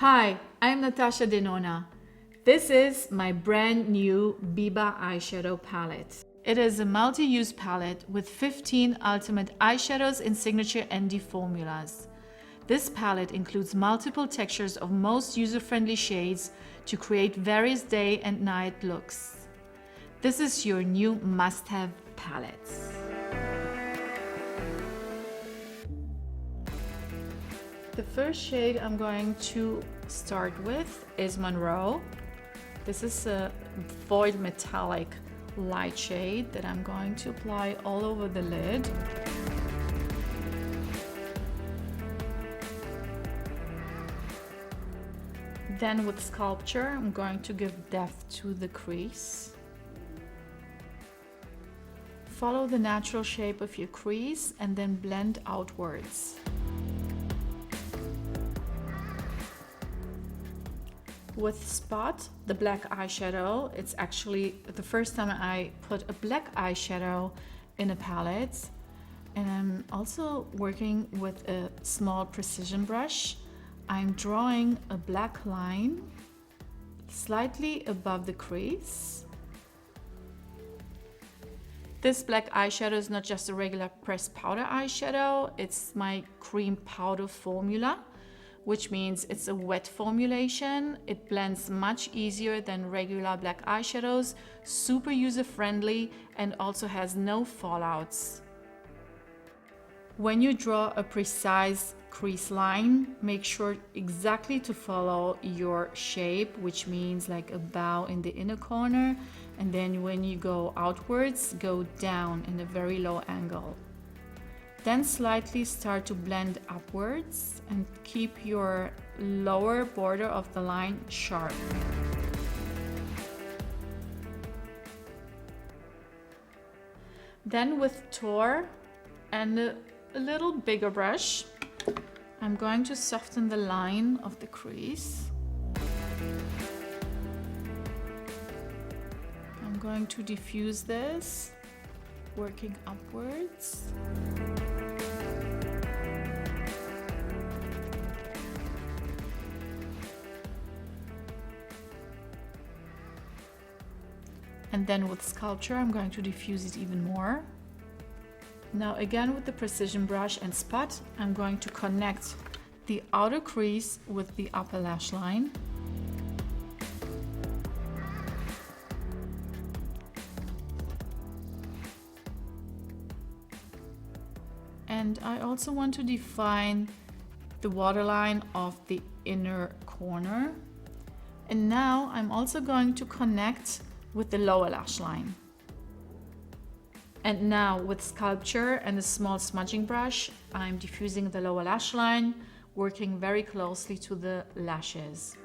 Hi, I'm NATASHA DENONA. This is my brand new BIBA eyeshadow palette. It is a multi-use palette with 15 ultimate eyeshadows in signature ND formulas. This palette includes multiple textures of most user-friendly shades to create various day and night looks. This is your new must-have palette. The first shade I'm going to start with is MONROE. This is a void metallic light shade that I'm going to apply all over the lid. Then with Sculpture, I'm going to give depth to the crease. Follow the natural shape of your crease and then blend outwards. With Spot, the black eyeshadow, it's actually the first time I put a black eyeshadow in a palette. And I'm also working with a small precision brush. I'm drawing a black line slightly above the crease. This black eyeshadow is not just a regular pressed powder eyeshadow, it's my cream powder formula, which means it's a wet formulation. It blends much easier than regular black eyeshadows, super user-friendly, and also has no fallouts. When you draw a precise crease line, make sure exactly to follow your shape, which means like a bow in the inner corner, and then when you go outwards, go down in a very low angle. Then slightly start to blend upwards and keep your lower border of the line sharp. Then with Tor and a little bigger brush, I'm going to soften the line of the crease. I'm going to diffuse this, working upwards. And then with Sculpture, I'm going to diffuse it even more. Now again with the precision brush and Spot, I'm going to connect the outer crease with the upper lash line. And I also want to define the waterline of the inner corner. And now I'm also going to connect with the lower lash line. And now with Sculpture and a small smudging brush, I'm diffusing the lower lash line, working very closely to the lashes.